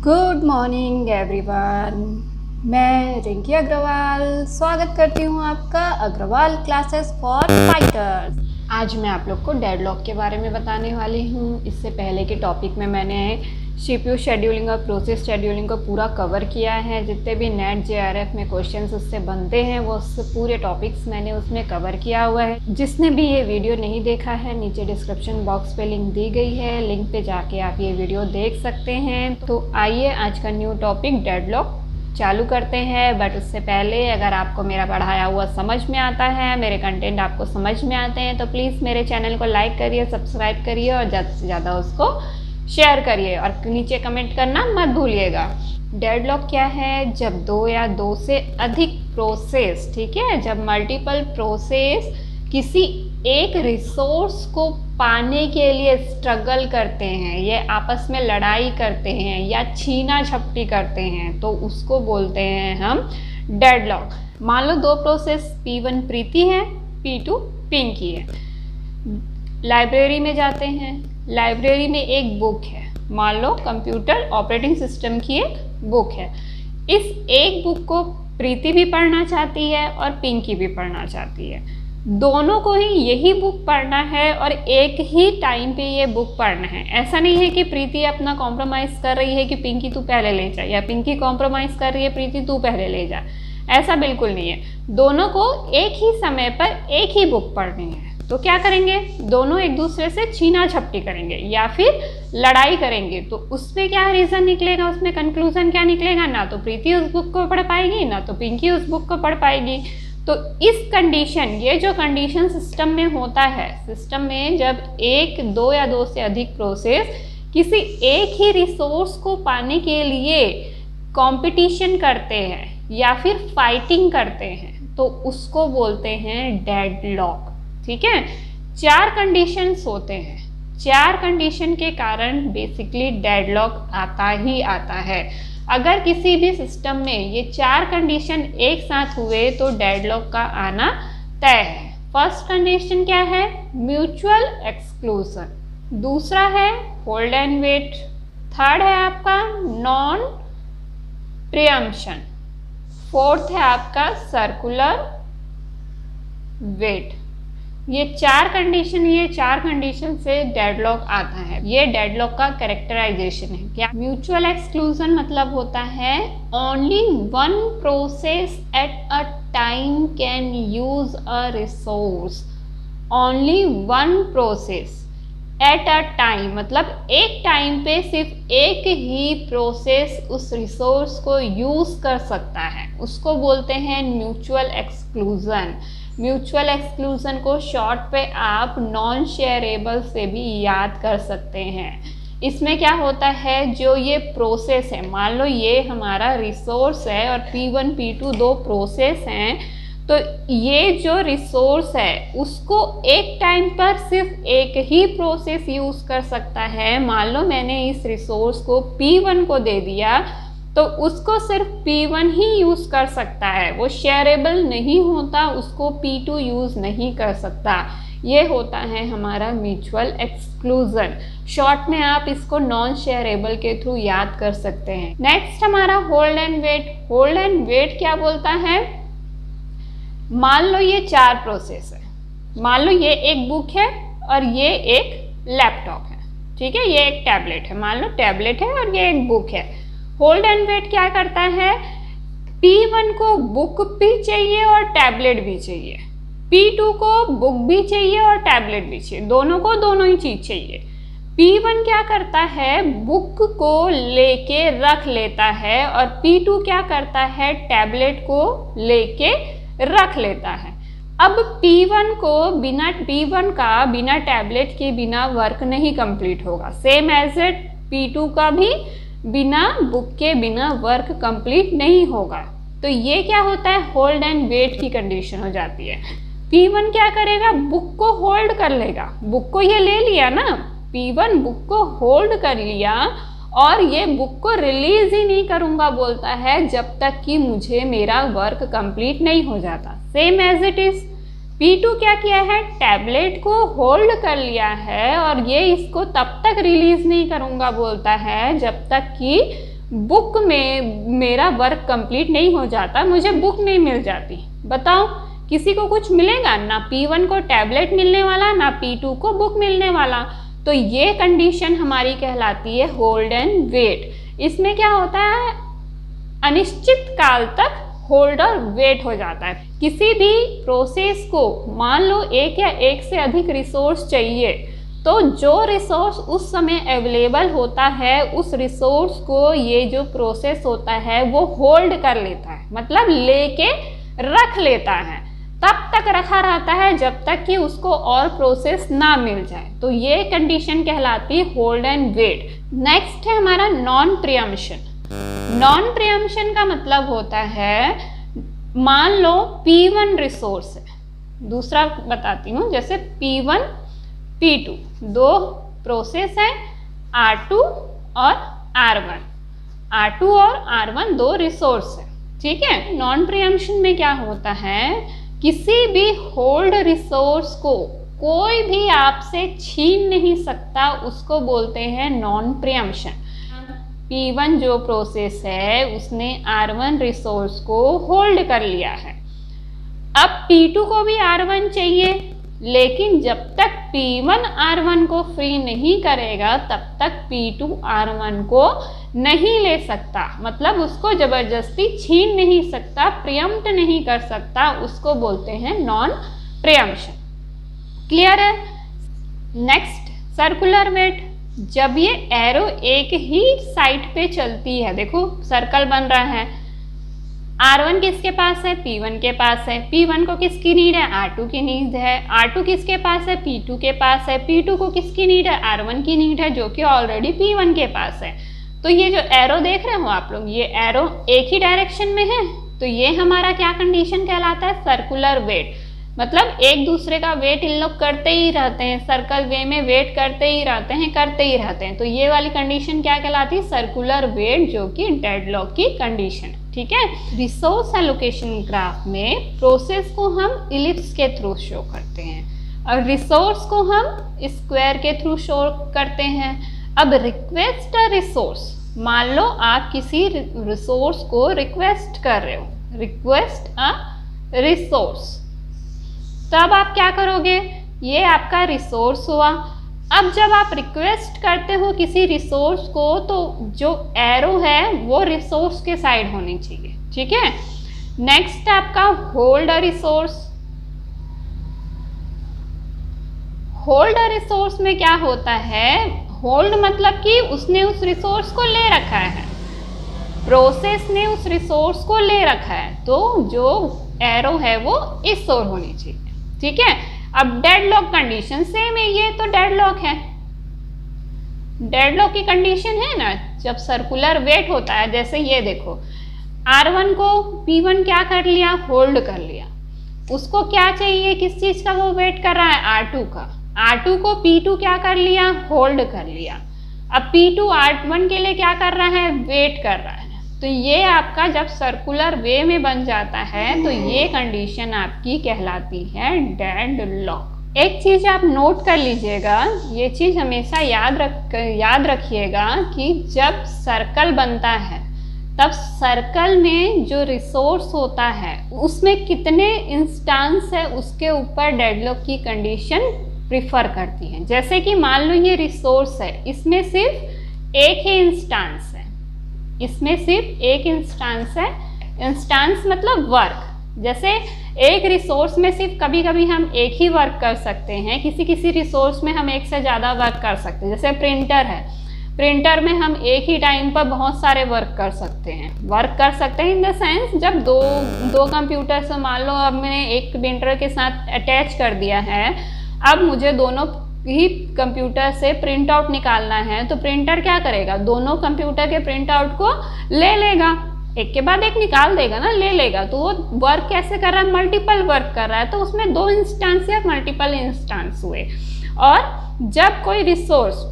Good morning everyone. मैं रिंकी अग्रवाल स्वागत करती हूँ आपका अग्रवाल क्लासेस फॉर फाइटर्स। आज मैं आप लोग को डेडलॉक के बारे में बताने वाली हूँ। इससे पहले के टॉपिक में मैंने CPU शेड्यूलिंग और प्रोसेस शेड्यूलिंग को पूरा कवर किया है। जितने भी नेट JRF में क्वेश्चंस उससे बनते हैं वो उससे पूरे टॉपिक्स मैंने उसमें कवर किया हुआ है। जिसने भी ये वीडियो नहीं देखा है नीचे डिस्क्रिप्शन बॉक्स पे लिंक दी गई है, लिंक पे जाके आप ये वीडियो देख सकते हैं। तो आइए आज का न्यू टॉपिक डेडलॉक चालू करते हैं। बट उससे पहले अगर आपको मेरा पढ़ाया हुआ समझ में आता है, मेरे कंटेंट आपको समझ में आते हैं तो प्लीज़ मेरे चैनल को लाइक करिए, सब्सक्राइब करिए और ज़्यादा से ज़्यादा उसको शेयर करिए और नीचे कमेंट करना मत भूलिएगा। डेडलॉक क्या है? जब दो या दो से अधिक प्रोसेस, ठीक है, जब मल्टीपल प्रोसेस किसी एक रिसोर्स को पाने के लिए स्ट्रगल करते हैं, ये आपस में लड़ाई करते हैं या छीना झपटी करते हैं, तो उसको बोलते हैं हम डेडलॉक। मान लो दो प्रोसेस P1 प्रीति है, P2 पिंकी है। लाइब्रेरी में जाते हैं, लाइब्रेरी में एक बुक है, मान लो कंप्यूटर ऑपरेटिंग सिस्टम की एक बुक है। इस एक बुक को प्रीति भी पढ़ना चाहती है और पिंकी भी पढ़ना चाहती है। दोनों को ही यही बुक पढ़ना है और एक ही टाइम पे ये बुक पढ़ना है। ऐसा नहीं है कि प्रीति अपना कॉम्प्रोमाइज़ कर रही है कि पिंकी तू पहले ले जा, या पिंकी कॉम्प्रोमाइज़ कर रही है प्रीति तू पहले ले जा। ऐसा बिल्कुल नहीं है। दोनों को एक ही समय पर एक ही बुक पढ़नी है। तो क्या करेंगे? दोनों एक दूसरे से छीना झपटी करेंगे या फिर लड़ाई करेंगे। तो उसमें क्या रीज़न निकलेगा, उसमें कंक्लूजन क्या निकलेगा? ना तो प्रीति उस बुक को पढ़ पाएगी, ना तो पिंकी उस बुक को पढ़ पाएगी। तो इस कंडीशन, ये जो कंडीशन सिस्टम में होता है, सिस्टम में जब एक, दो या दो से अधिक प्रोसेस किसी एक ही रिसोर्स को पाने के लिए कंपटीशन करते हैं या फिर फाइटिंग करते हैं, तो उसको बोलते हैं डेडलॉक। ठीक है, 4 कंडीशंस होते हैं। 4 कंडीशन के कारण बेसिकली डेडलॉक आता ही आता है। अगर किसी भी सिस्टम में ये 4 कंडीशन एक साथ हुए तो डेडलॉक का आना तय है। फर्स्ट कंडीशन क्या है? Mutual exclusion. दूसरा है होल्ड एंड वेट। थर्ड है आपका नॉन प्रियम्पशन। फोर्थ है आपका सर्कुलर वेट। ये 4 कंडीशन से डेडलॉक आता है। ये डेडलॉक का कैरेक्टराइजेशन है। क्या? म्यूचुअल एक्सक्लूजन मतलब होता है only one process at a time can use a resource. Only one process at a time मतलब एक टाइम पे सिर्फ एक ही प्रोसेस उस रिसोर्स को यूज कर सकता है, उसको बोलते हैं म्यूचुअल एक्सक्लूजन। म्यूचुअल एक्सक्लूजन को शॉर्ट पे आप नॉन शेयरेबल से भी याद कर सकते हैं। इसमें क्या होता है, जो ये प्रोसेस है, मान लो ये हमारा रिसोर्स है और P1 P2 दो प्रोसेस हैं, तो ये जो रिसोर्स है उसको एक टाइम पर सिर्फ एक ही प्रोसेस यूज़ कर सकता है। मान लो मैंने इस रिसोर्स को P1 को दे दिया तो उसको सिर्फ P1 ही यूज़ कर सकता है, वो शेयरेबल नहीं होता, उसको P2 यूज़ नहीं कर सकता। ये होता है हमारा म्यूचुअल एक्सक्लूजन। शॉर्ट में आप इसको नॉन शेयरेबल के थ्रू याद कर सकते हैं। नेक्स्ट हमारा hold and wait. Hold and wait क्या बोलता है? मान लो ये 4 प्रोसेस है, मान लो ये एक बुक है और ये एक लैपटॉप है, ठीक है, ये एक टैबलेट है, मान लो टैबलेट है और ये एक बुक है। होल्ड एंड वेट क्या करता है? P1 को बुक भी चाहिए और टैबलेट भी चाहिए, P2 को बुक भी चाहिए और टैबलेट भी चाहिए, दोनों को दोनों ही चीज़ चाहिए। P1 क्या करता है? बुक को लेके रख लेता है और P2 क्या करता है? टैबलेट को लेके रख लेता है। अब P1 का बिना टैबलेट के बिना वर्क नहीं कंप्लीट होगा। सेम एज इट P2 का भी बिना बुक के बिना वर्क कंप्लीट नहीं होगा। तो ये क्या होता है? होल्ड एंड वेट की कंडीशन हो जाती है। P1 क्या करेगा? बुक को होल्ड कर लेगा, बुक को ये ले लिया ना, P1 बुक को होल्ड कर लिया और ये बुक को रिलीज ही नहीं करूँगा बोलता है जब तक कि मुझे मेरा वर्क कंप्लीट नहीं हो जाता। Same as it is P2 क्या किया है? टैबलेट को होल्ड कर लिया है और ये इसको तब तक रिलीज नहीं करूँगा बोलता है जब तक कि बुक में मेरा वर्क कंप्लीट नहीं हो जाता, मुझे बुक नहीं मिल जाती। बताओ किसी को कुछ मिलेगा? ना P1 को टैबलेट मिलने वाला, ना P2 को बुक मिलने वाला। तो ये कंडीशन हमारी कहलाती है होल्ड एंड वेट। इसमें क्या होता है, अनिश्चित काल तक होल्ड और वेट हो जाता है। किसी भी प्रोसेस को मान लो एक या एक से अधिक रिसोर्स चाहिए, तो जो रिसोर्स उस समय अवेलेबल होता है उस रिसोर्स को ये जो प्रोसेस होता है वो होल्ड कर लेता है, मतलब लेके रख लेता है। तब तक रखा रहता है जब तक कि उसको और प्रोसेस ना मिल जाए। तो ये कंडीशन कहलाती है होल्ड एंड वेट। नेक्स्ट है हमारा नॉन प्रियम्पशन। नॉन प्रियम्पशन का मतलब होता है, मान लो P1 रिसोर्स है, दूसरा बताती हूँ, जैसे P1 P2 दो प्रोसेस है, R2 और R1। R2 और R1 दो रिसोर्स है, ठीक है। नॉन प्रियम्पशन में क्या होता है, किसी भी होल्ड रिसोर्स को कोई भी आपसे छीन नहीं सकता, उसको बोलते हैं नॉन प्रियम्पशन। P1 जो प्रोसेस है उसने R1 रिसोर्स को होल्ड कर लिया है। अब P2 को भी R1 चाहिए, लेकिन जब तक P1 R1 को फ्री नहीं करेगा तब तक P2 R1 को नहीं ले सकता, मतलब उसको जबरदस्ती छीन नहीं सकता, प्रियम्प्ट नहीं कर सकता, उसको बोलते हैं नॉन प्रियम्पशन। क्लियर है। Next circular wait. जब ये एरो एक ही साइड पे चलती है, देखो सर्कल बन रहा है, R1 किसके पास है, P1 के पास है। P1 को किसकी नीड है, R2 की नीड है। R2 किसके पास है, P2 के पास है। P2 को किसकी नीड है, R1 की नीड है, जो कि ऑलरेडी P1 के पास है। तो ये जो एरो देख रहे हो आप लोग, ये एरो एक ही डायरेक्शन में है, तो ये हमारा क्या कंडीशन कहलाता है, सर्कुलर वेट। मतलब एक दूसरे का वेट इन लोग करते ही रहते हैं, सर्कल वे में वेट करते ही रहते हैं। तो ये वाली कंडीशन क्या कहलाती है, सर्कुलर वेट, जो कि डेडलॉक की कंडीशन, ठीक है। रिसोर्स एलोकेशन ग्राफ में प्रोसेस को हम इलिप्स के थ्रू शो करते हैं और रिसोर्स को हम स्क्वायर के थ्रू शो करते हैं। अब रिक्वेस्ट अ रिसोर्स, मान लो आप किसी रिसोर्स को रिक्वेस्ट कर रहे हो, रिक्वेस्ट अ रिसोर्स, तब आप क्या करोगे, ये आपका रिसोर्स हुआ। अब जब आप रिक्वेस्ट करते हो किसी रिसोर्स को, तो जो एरो है वो रिसोर्स के साइड होनी चाहिए, ठीक है। नेक्स्ट आपका hold a resource. Hold a resource में क्या होता है, होल्ड मतलब कि उसने उस रिसोर्स को ले रखा है, प्रोसेस ने उस रिसोर्स को ले रखा है, तो जो एरो है वो इस ओर होनी चाहिए, ठीक है। अब डेडलॉक कंडीशन सेम है, ये तो डेडलॉक है, डेडलॉक की कंडीशन है ना, जब सर्कुलर वेट होता है। जैसे ये देखो, R1 को P1 क्या कर लिया, होल्ड कर लिया, उसको क्या चाहिए, किस चीज का वो वेट कर रहा है, R2 का। R2 को P2 क्या कर लिया, होल्ड कर लिया। अब P2 R1 के लिए क्या कर रहा है, वेट कर रहा है। तो ये आपका जब सर्कुलर वे में बन जाता है तो ये कंडीशन आपकी कहलाती है डेडलॉक। एक चीज आप नोट कर लीजिएगा, ये चीज हमेशा याद रखिएगा कि जब सर्कल बनता है तब सर्कल में जो रिसोर्स होता है उसमें कितने इंस्टांस है उसके ऊपर डेडलॉक की कंडीशन प्रिफर करती है। जैसे कि मान लो ये रिसोर्स है, इसमें सिर्फ एक ही इंस्टांस है, इसमें सिर्फ एक इंस्टांस है। इंस्टांस मतलब वर्क। जैसे एक रिसोर्स में सिर्फ कभी कभी हम एक ही वर्क कर सकते हैं, किसी रिसोर्स में हम एक से ज़्यादा वर्क कर सकते हैं। जैसे प्रिंटर है, प्रिंटर में हम एक ही टाइम पर बहुत सारे वर्क कर सकते हैं। इन द सेंस जब दो कंप्यूटर से, मान लो अब मैंने एक प्रिंटर के साथ अटैच कर दिया है, अब मुझे दोनों ही कंप्यूटर से प्रिंट आउट निकालना है, तो प्रिंटर क्या करेगा, दोनों कंप्यूटर के प्रिंट आउट को ले लेगा, एक के बाद एक निकाल देगा ना, ले लेगा। तो वो वर्क कैसे कर रहा है, मल्टीपल वर्क कर रहा है, तो उसमें दो इंस्टांस या मल्टीपल इंस्टांस हुए। और जब कोई रिसोर्स,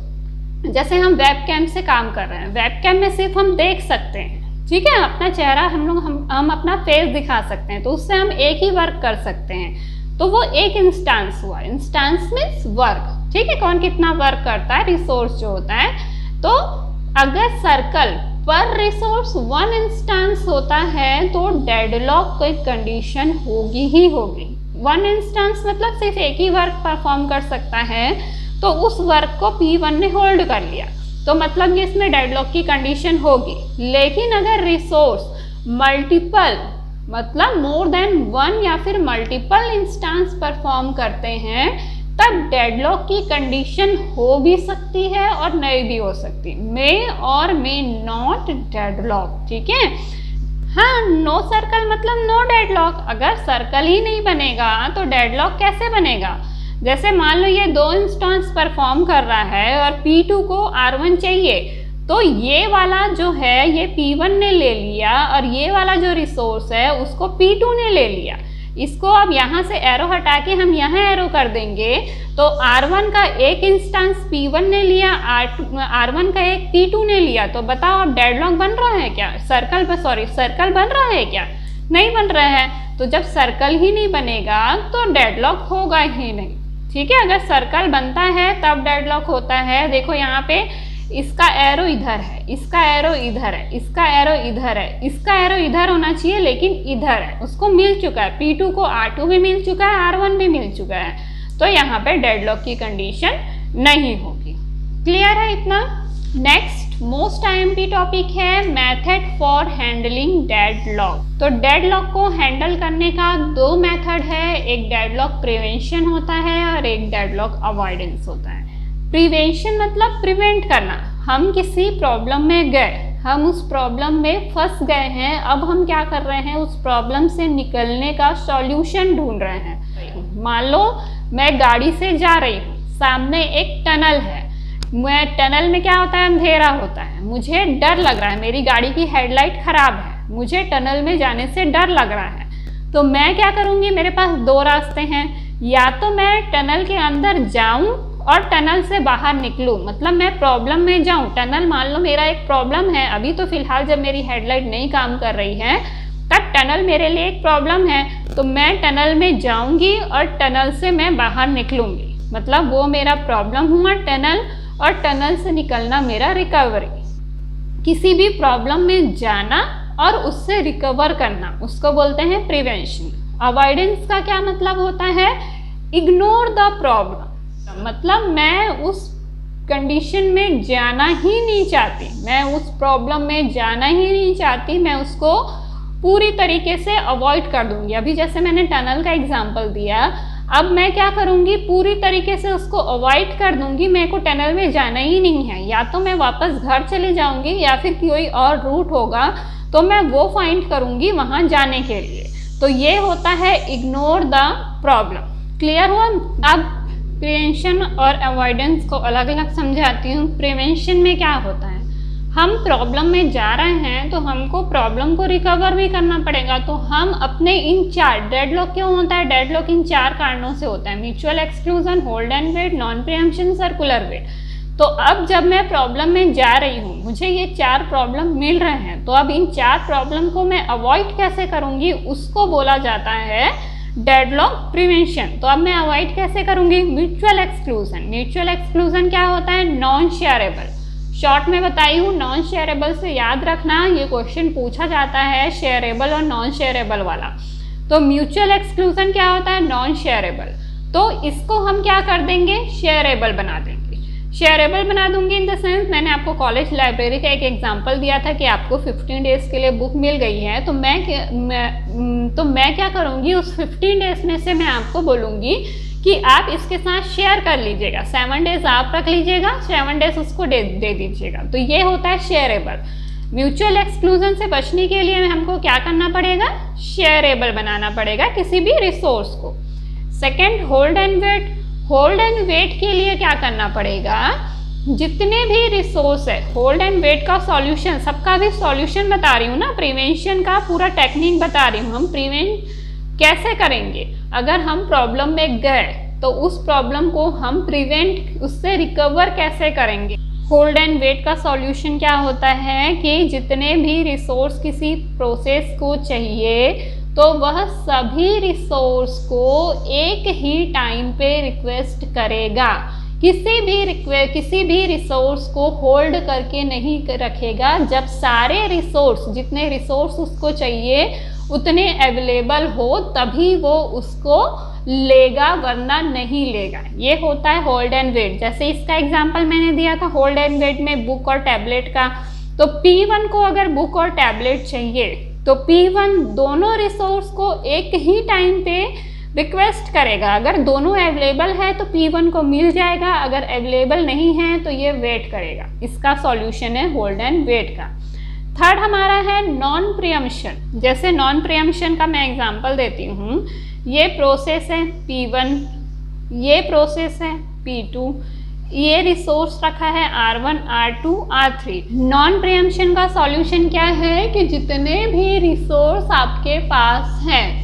जैसे हम वेबकैम से काम कर रहे हैं, वेबकैम में सिर्फ हम देख सकते हैं, ठीक है, अपना चेहरा हम अपना फेस दिखा सकते हैं, तो उससे हम एक ही वर्क कर सकते हैं, तो वो एक इंस्टांस हुआ। इंस्टांस मीन्स वर्क, ठीक है, कौन कितना वर्क करता है, रिसोर्स जो होता है। तो अगर सर्कल पर रिसोर्स वन इंस्टेंस होता है तो डेडलॉक की कंडीशन होगी ही होगी। वन इंस्टेंस मतलब सिर्फ एक ही वर्क परफॉर्म कर सकता है, तो उस वर्क को P1 ने होल्ड कर लिया, तो मतलब ये इसमें डेडलॉक की कंडीशन होगी। लेकिन अगर रिसोर्स मल्टीपल मतलब मोर देन वन या फिर मल्टीपल इंस्टेंस परफॉर्म करते हैं, तब डेडलॉक की कंडीशन हो भी सकती है और नहीं भी हो सकती, मे और मे नॉट डेडलॉक। ठीक है, हाँ, नो सर्कल मतलब नो डेडलॉक। अगर सर्कल ही नहीं बनेगा तो डेडलॉक कैसे बनेगा? जैसे मान लो ये दो इंस्टेंस परफॉर्म कर रहा है और P2 को R1 चाहिए, तो ये वाला जो है ये P1 ने ले लिया और ये वाला जो रिसोर्स है उसको P2 ने ले लिया। इसको अब यहाँ से एरो हटा के हम यहाँ एरो कर देंगे, तो R1 का एक इंस्टेंस P1 ने लिया, R1 का एक P2 ने लिया। तो बताओ अब डेडलॉक बन रहा है क्या? सर्कल बन रहा है क्या? नहीं बन रहा है। तो जब सर्कल ही नहीं बनेगा तो डेडलॉक होगा ही नहीं। ठीक है, अगर सर्कल बनता है तब डेडलॉक होता है। देखो यहाँ पे इसका एरो इधर है, इसका एरो इधर है, इसका एरो इधर है, इसका एरो इधर होना चाहिए लेकिन इधर है, उसको मिल चुका है। P2 को R2 भी मिल चुका है, R1 भी मिल चुका है, तो यहाँ पे डेडलॉक की कंडीशन नहीं होगी। क्लियर है इतना? नेक्स्ट मोस्ट IMP टॉपिक है मेथड फॉर हैंडलिंग डेडलॉक। तो डेडलॉक को हैंडल करने का दो मेथड है, एक डेडलॉक प्रिवेंशन होता है और एक डेडलॉक अवॉइडेंस होता है। प्रिवेंशन मतलब प्रिवेंट करना। हम किसी प्रॉब्लम में गए, हम उस प्रॉब्लम में फंस गए हैं, अब हम क्या कर रहे हैं, उस प्रॉब्लम से निकलने का सॉल्यूशन ढूंढ रहे हैं। मान लो मैं गाड़ी से जा रही हूँ, सामने एक टनल है, मैं टनल में क्या होता है, अंधेरा होता है, मुझे डर लग रहा है, मेरी गाड़ी की हेडलाइट खराब है, मुझे टनल में जाने से डर लग रहा है। तो मैं क्या करूँगी, मेरे पास दो रास्ते हैं, या तो मैं टनल के अंदर जाऊँ और टनल से बाहर निकलूं, मतलब मैं प्रॉब्लम में जाऊं। टनल मान लो मेरा एक प्रॉब्लम है, अभी तो फिलहाल जब मेरी हेडलाइट नहीं काम कर रही है तब टनल मेरे लिए एक प्रॉब्लम है, तो मैं टनल में जाऊंगी और टनल से मैं बाहर निकलूंगी, मतलब वो मेरा प्रॉब्लम हुआ टनल, और टनल से निकलना मेरा रिकवरी। किसी भी प्रॉब्लम में जाना और उससे रिकवर करना, उसको बोलते हैं प्रिवेंशन। अवॉइडेंस का क्या मतलब होता है, इग्नोर द प्रॉब्लम, मतलब मैं उस कंडीशन में जाना ही नहीं चाहती, मैं उस प्रॉब्लम में जाना ही नहीं चाहती, मैं उसको पूरी तरीके से अवॉइड कर दूंगी। अभी जैसे मैंने टनल का एग्जांपल दिया, अब मैं क्या करूंगी, पूरी तरीके से उसको अवॉइड कर दूंगी, मेरे को टनल में जाना ही नहीं है, या तो मैं वापस घर चली जाऊंगी या फिर कोई और रूट होगा तो मैं वो फाइंड करूंगी वहां जाने के लिए। तो ये होता है इग्नोर द प्रॉब्लम। क्लियर हुआ? अब प्रिवेंशन और अवॉइडेंस को अलग अलग समझाती हूँ। प्रिवेंशन में क्या होता है, हम प्रॉब्लम में जा रहे हैं तो हमको प्रॉब्लम को रिकवर भी करना पड़ेगा, तो हम अपने इन चार, डेडलॉक क्यों होता है, डेडलॉक इन चार कारणों से होता है, mutual exclusion, hold and wait, non preemption, circular wait. तो अब जब मैं प्रॉब्लम में जा रही हूँ, मुझे ये चार प्रॉब्लम मिल रहे हैं, तो अब इन चार प्रॉब्लम को मैं अवॉइड कैसे करूँगी, उसको बोला जाता है डेडलॉक प्रिवेंशन। तो अब मैं अवॉइड कैसे करूंगी, म्यूचुअल एक्सक्लूजन। म्यूचुअल एक्सक्लूजन क्या होता है, नॉन शेयरेबल। शॉर्ट में बताई हूँ, नॉन शेयरेबल से याद रखना, ये क्वेश्चन पूछा जाता है शेयरेबल और नॉन शेयरेबल वाला। तो म्यूचुअल एक्सक्लूजन क्या होता है, नॉन शेयरेबल, तो इसको हम क्या कर देंगे, शेयरेबल बना देंगे। शेयरेबल बना दूंगी इन द सेंस, मैंने आपको कॉलेज लाइब्रेरी का एक एग्जांपल दिया था कि आपको 15 डेज़ के लिए बुक मिल गई है, तो मैं क्या करूँगी, उस 15 डेज़ में से मैं आपको बोलूँगी कि आप इसके साथ शेयर कर लीजिएगा, 7 डेज़ आप रख लीजिएगा, 7 डेज़ उसको दे दीजिएगा। तो ये होता है शेयरेबल। म्यूचुअल एक्सक्लूजन से बचने के लिए हमको क्या करना पड़ेगा, शेयरेबल बनाना पड़ेगा किसी भी रिसोर्स को। Second, hold and wait. Hold and wait के लिए क्या करना पड़ेगा, जितने भी रिसोर्स है, होल्ड एंड वेट का सॉल्यूशन, सबका भी सॉल्यूशन बता रही हूँ ना, प्रिवेंशन का पूरा टेक्निक बता रही हूँ। हम प्रिवेंट कैसे करेंगे, अगर हम प्रॉब्लम में गए तो उस प्रॉब्लम को हम प्रिवेंट, उससे रिकवर कैसे करेंगे। होल्ड एंड वेट का सॉल्यूशन क्या होता है कि जितने भी रिसोर्स किसी प्रोसेस को चाहिए तो वह सभी रिसोर्स को एक ही टाइम पे रिक्वेस्ट करेगा किसी भी रिसोर्स को होल्ड करके नहीं रखेगा। जब सारे रिसोर्स, जितने रिसोर्स उसको चाहिए उतने अवेलेबल हो तभी वो उसको लेगा, वरना नहीं लेगा। ये होता है होल्ड एंड वेट। जैसे इसका एग्जांपल मैंने दिया था होल्ड एंड वेट में बुक और टैबलेट का। तो P1 को अगर बुक और टैबलेट चाहिए तो P1 दोनों रिसोर्स को एक ही टाइम पे रिक्वेस्ट करेगा। अगर दोनों अवेलेबल है तो P1 को मिल जाएगा, अगर अवेलेबल नहीं है तो ये वेट करेगा। इसका सॉल्यूशन है होल्ड एंड वेट का। थर्ड हमारा है नॉन प्रियम्पशन। जैसे नॉन प्रियम्पशन का मैं एग्जांपल देती हूँ। ये प्रोसेस है P1, ये प्रोसेस है P2, ये रिसोर्स रखा है R1, R2, R3। Non preemption का सॉल्यूशन क्या है कि जितने भी रिसोर्स आपके पास हैं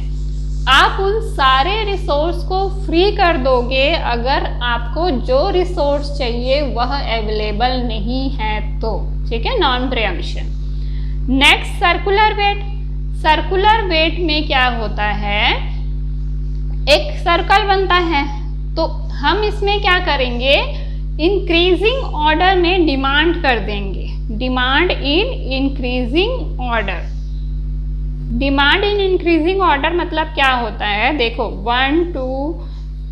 आप उन सारे रिसोर्स को फ्री कर दोगे अगर आपको जो रिसोर्स चाहिए वह अवेलेबल नहीं है तो। ठीक है, non preemption. Next circular wait. Circular wait में क्या होता है, एक सर्कल बनता है तो हम इसमें क्या करेंगे, इंक्रीजिंग ऑर्डर में डिमांड कर देंगे। Demand in increasing order. Demand in increasing order मतलब क्या होता है, देखो 1 2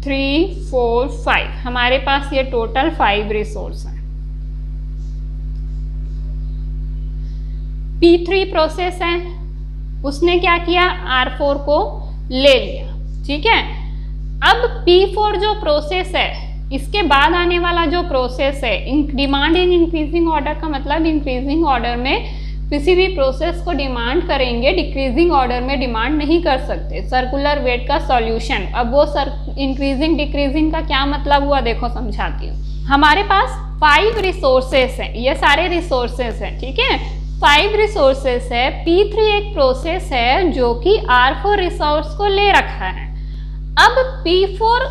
3 4 5 हमारे पास ये टोटल 5 रिसोर्स हैं। P3 प्रोसेस है, उसने क्या किया, R4 को ले लिया। ठीक है, अब P4 जो प्रोसेस है, इसके बाद आने वाला जो प्रोसेस है, डिमांड इन इंक्रीजिंग ऑर्डर का मतलब इंक्रीजिंग ऑर्डर में किसी भी प्रोसेस को डिमांड करेंगे, डिक्रीजिंग ऑर्डर में डिमांड नहीं कर सकते। सर्कुलर वेट का सॉल्यूशन। अब वो इंक्रीजिंग डिक्रीजिंग का क्या मतलब हुआ, देखो समझाती हूँ। हमारे पास 5 रिसोर्सेस हैं, ये सारे रिसोर्सेस हैं। ठीक है, 5 रिसोर्सेस है। P3 एक प्रोसेस है जो कि R4 रिसोर्स को ले रखा है। अब P4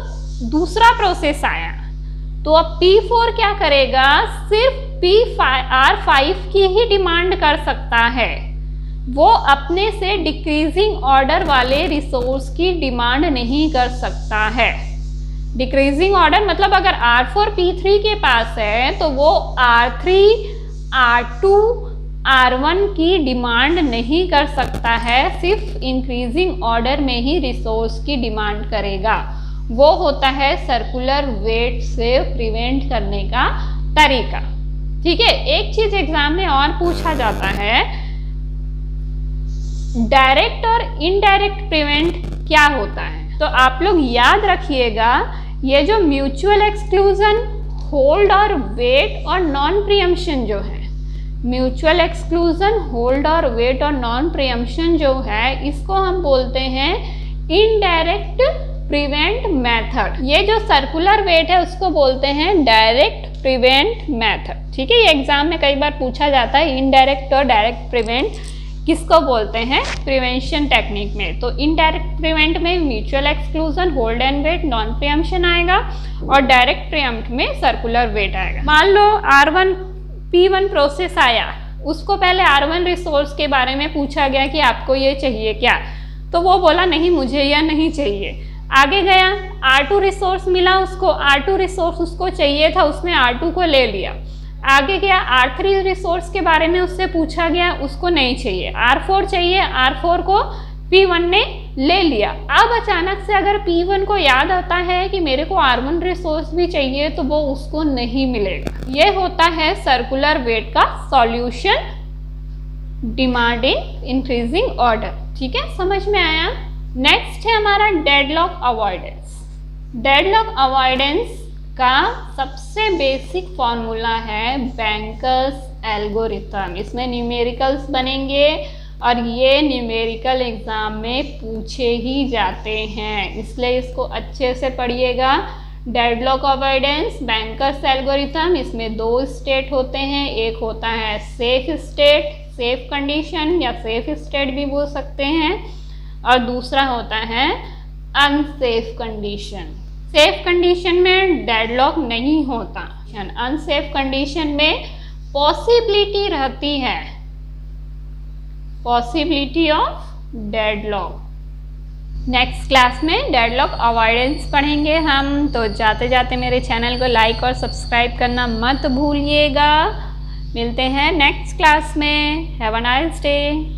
दूसरा प्रोसेस आया तो अब P4 क्या करेगा, सिर्फ R5 की ही डिमांड कर सकता है। वो अपने से डिक्रीजिंग ऑर्डर वाले रिसोर्स की डिमांड नहीं कर सकता है। डिक्रीजिंग ऑर्डर मतलब अगर R4 P3 के पास है तो वो R3, R2, R1 की डिमांड नहीं कर सकता है, सिर्फ इंक्रीजिंग ऑर्डर में ही रिसोर्स की डिमांड करेगा। वो होता है सर्कुलर वेट से प्रिवेंट करने का तरीका। ठीक है, एक चीज एग्जाम में और पूछा जाता है, डायरेक्ट और इनडायरेक्ट प्रिवेंट क्या होता है। तो आप लोग याद रखिएगा, ये जो म्यूचुअल एक्सक्लूजन, होल्ड और वेट और नॉन प्रियम्पशन जो है, म्यूचुअल एक्सक्लूजन, होल्ड और वेट और नॉन प्रियम्पशन जो है, इसको हम बोलते हैं इनडायरेक्ट प्रिवेंट मेथड। ये जो सर्कुलर वेट है उसको बोलते हैं डायरेक्ट प्रिवेंट मेथड। ठीक है, ये एग्जाम में कई बार पूछा जाता है, इनडायरेक्ट और डायरेक्ट प्रिवेंट किसको बोलते हैं प्रिवेंशन टेक्निक में। तो इनडायरेक्ट प्रिवेंट में mutual exclusion, hold and wait, non preemption आएगा और डायरेक्ट प्रियम्प्ट में सर्कुलर वेट आएगा। मान लो R1 P1 प्रोसेस आया, उसको पहले R1 रिसोर्स के बारे में पूछा गया कि आपको ये चाहिए क्या, तो वो बोला नहीं मुझे यह नहीं चाहिए। आगे गया, R2 रिसोर्स मिला उसको, R2 रिसोर्स उसको चाहिए था, उसने R2 को ले लिया। आगे गया, R3 रिसोर्स के बारे में उससे पूछा गया, उसको नहीं चाहिए। R4 चाहिए, R4 को P1 ने ले लिया। अब अचानक से अगर P1 को याद आता है कि मेरे को R1 रिसोर्स भी चाहिए तो वो उसको नहीं मिलेगा। ये होता है सर्कुलर वेट का सॉल्यूशन, डिमांडिंग इंक्रीजिंग ऑर्डर। ठीक है, समझ में आया। नेक्स्ट है हमारा डेडलॉक अवॉइडेंस। डेडलॉक अवॉइडेंस का सबसे बेसिक फॉर्मूला है बैंकर्स एल्गोरिथम। इसमें न्यूमेरिकल्स बनेंगे और ये न्यूमेरिकल एग्जाम में पूछे ही जाते हैं, इसलिए इसको अच्छे से पढ़िएगा। डेडलॉक अवॉइडेंस, बैंकर्स एल्गोरिथम, इसमें 2 स्टेट होते हैं। एक होता है सेफ स्टेट, सेफ कंडीशन या सेफ स्टेट भी बोल सकते हैं, और दूसरा होता है अनसेफ कंडीशन। सेफ कंडीशन में डेडलॉक नहीं होता, अनसेफ कंडीशन में पॉसिबिलिटी रहती है, possibility of deadlock. Next class में डेडलॉक अवॉइडेंस पढ़ेंगे हम। तो जाते जाते मेरे चैनल को लाइक और सब्सक्राइब करना मत भूलिएगा। मिलते हैं नेक्स्ट क्लास में। Have a nice day.